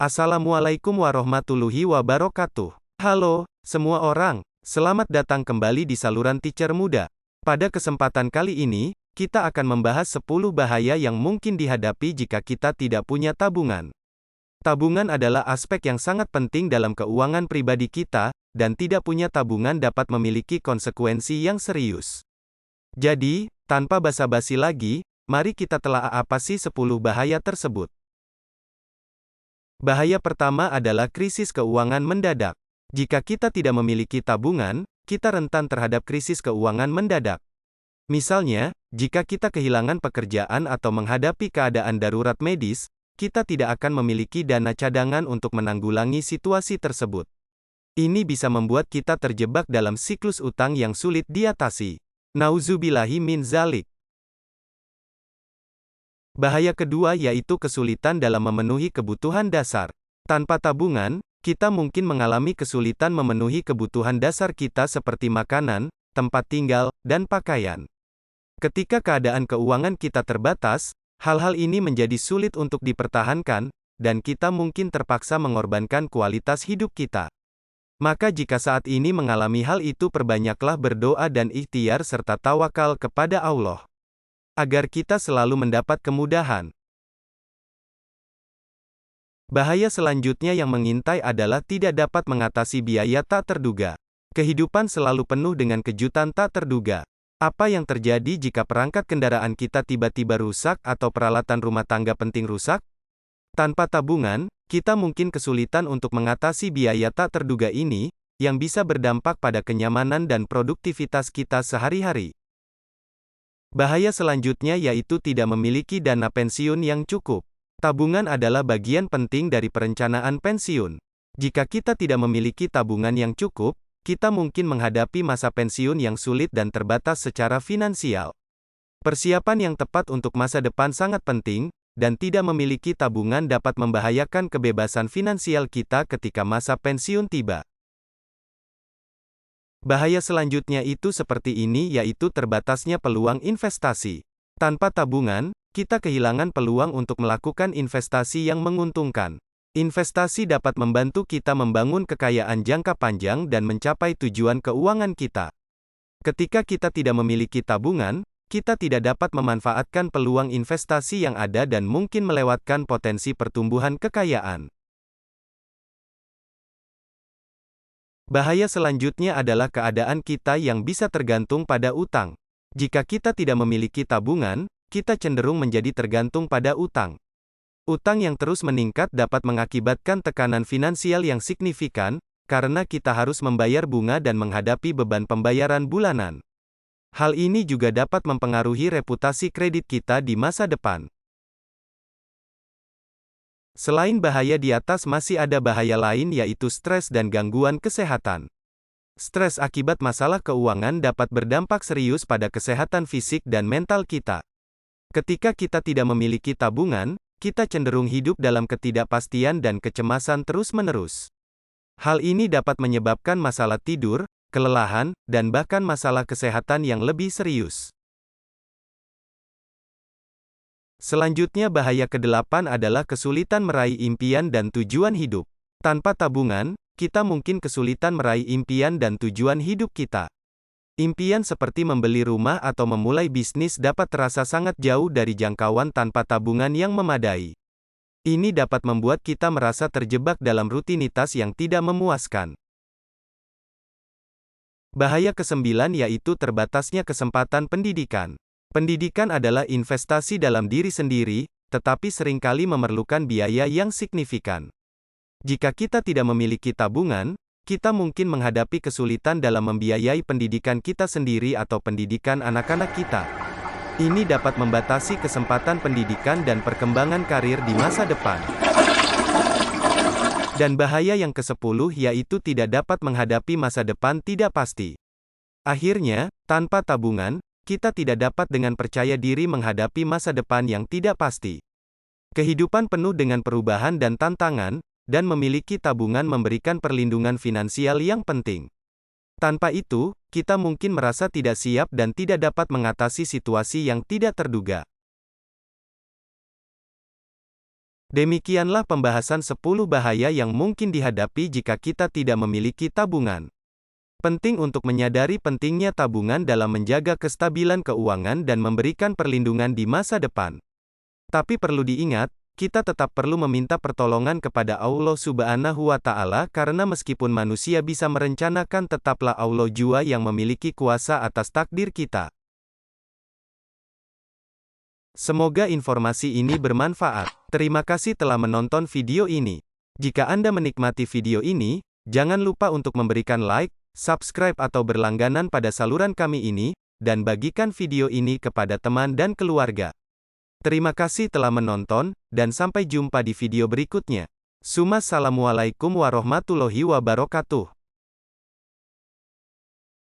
Assalamualaikum warahmatullahi wabarakatuh. Halo, semua orang. Selamat datang kembali di saluran Teacher Muda. Pada kesempatan kali ini, kita akan membahas 10 bahaya yang mungkin dihadapi jika kita tidak punya tabungan. Tabungan adalah aspek yang sangat penting dalam keuangan pribadi kita, dan tidak punya tabungan dapat memiliki konsekuensi yang serius. Jadi, tanpa basa-basi lagi, mari kita telaah apa sih 10 bahaya tersebut. Bahaya pertama adalah krisis keuangan mendadak. Jika kita tidak memiliki tabungan, kita rentan terhadap krisis keuangan mendadak. Misalnya, jika kita kehilangan pekerjaan atau menghadapi keadaan darurat medis, kita tidak akan memiliki dana cadangan untuk menanggulangi situasi tersebut. Ini bisa membuat kita terjebak dalam siklus utang yang sulit diatasi. Nauzubillahi min dzalik. Bahaya kedua yaitu kesulitan dalam memenuhi kebutuhan dasar. Tanpa tabungan, kita mungkin mengalami kesulitan memenuhi kebutuhan dasar kita seperti makanan, tempat tinggal, dan pakaian. Ketika keadaan keuangan kita terbatas, hal-hal ini menjadi sulit untuk dipertahankan, dan kita mungkin terpaksa mengorbankan kualitas hidup kita. Maka jika saat ini mengalami hal itu, perbanyaklah berdoa dan ikhtiar serta tawakal kepada Allah, agar kita selalu mendapat kemudahan. Bahaya selanjutnya yang mengintai adalah tidak dapat mengatasi biaya tak terduga. Kehidupan selalu penuh dengan kejutan tak terduga. Apa yang terjadi jika perangkat kendaraan kita tiba-tiba rusak atau peralatan rumah tangga penting rusak? Tanpa tabungan, kita mungkin kesulitan untuk mengatasi biaya tak terduga ini, yang bisa berdampak pada kenyamanan dan produktivitas kita sehari-hari. Bahaya selanjutnya yaitu tidak memiliki dana pensiun yang cukup. Tabungan adalah bagian penting dari perencanaan pensiun. Jika kita tidak memiliki tabungan yang cukup, kita mungkin menghadapi masa pensiun yang sulit dan terbatas secara finansial. Persiapan yang tepat untuk masa depan sangat penting, dan tidak memiliki tabungan dapat membahayakan kebebasan finansial kita ketika masa pensiun tiba. Bahaya selanjutnya itu seperti ini yaitu terbatasnya peluang investasi. Tanpa tabungan, kita kehilangan peluang untuk melakukan investasi yang menguntungkan. Investasi dapat membantu kita membangun kekayaan jangka panjang dan mencapai tujuan keuangan kita. Ketika kita tidak memiliki tabungan, kita tidak dapat memanfaatkan peluang investasi yang ada dan mungkin melewatkan potensi pertumbuhan kekayaan. Bahaya selanjutnya adalah keadaan kita yang bisa tergantung pada utang. Jika kita tidak memiliki tabungan, kita cenderung menjadi tergantung pada utang. Utang yang terus meningkat dapat mengakibatkan tekanan finansial yang signifikan, karena kita harus membayar bunga dan menghadapi beban pembayaran bulanan. Hal ini juga dapat mempengaruhi reputasi kredit kita di masa depan. Selain bahaya di atas masih ada bahaya lain yaitu stres dan gangguan kesehatan. Stres akibat masalah keuangan dapat berdampak serius pada kesehatan fisik dan mental kita. Ketika kita tidak memiliki tabungan, kita cenderung hidup dalam ketidakpastian dan kecemasan terus-menerus. Hal ini dapat menyebabkan masalah tidur, kelelahan, dan bahkan masalah kesehatan yang lebih serius. Selanjutnya bahaya ke-8 adalah kesulitan meraih impian dan tujuan hidup. Tanpa tabungan, kita mungkin kesulitan meraih impian dan tujuan hidup kita. Impian seperti membeli rumah atau memulai bisnis dapat terasa sangat jauh dari jangkauan tanpa tabungan yang memadai. Ini dapat membuat kita merasa terjebak dalam rutinitas yang tidak memuaskan. Bahaya ke-9 yaitu terbatasnya kesempatan pendidikan. Pendidikan adalah investasi dalam diri sendiri, tetapi seringkali memerlukan biaya yang signifikan. Jika kita tidak memiliki tabungan, kita mungkin menghadapi kesulitan dalam membiayai pendidikan kita sendiri atau pendidikan anak-anak kita. Ini dapat membatasi kesempatan pendidikan dan perkembangan karir di masa depan. Dan bahaya yang ke-10 yaitu tidak dapat menghadapi masa depan tidak pasti. Akhirnya, tanpa tabungan, kita tidak dapat dengan percaya diri menghadapi masa depan yang tidak pasti. Kehidupan penuh dengan perubahan dan tantangan, dan memiliki tabungan memberikan perlindungan finansial yang penting. Tanpa itu, kita mungkin merasa tidak siap dan tidak dapat mengatasi situasi yang tidak terduga. Demikianlah pembahasan 10 bahaya yang mungkin dihadapi jika kita tidak memiliki tabungan. Penting untuk menyadari pentingnya tabungan dalam menjaga kestabilan keuangan dan memberikan perlindungan di masa depan. Tapi perlu diingat, kita tetap perlu meminta pertolongan kepada Allah Subhanahu wa Ta'ala, karena meskipun manusia bisa merencanakan, tetaplah Allah jua yang memiliki kuasa atas takdir kita. Semoga informasi ini bermanfaat. Terima kasih telah menonton video ini. Jika Anda menikmati video ini, jangan lupa untuk memberikan like, subscribe atau berlangganan pada saluran kami ini, dan bagikan video ini kepada teman dan keluarga. Terima kasih telah menonton, dan sampai jumpa di video berikutnya. Assalamualaikum warahmatullahi wabarakatuh.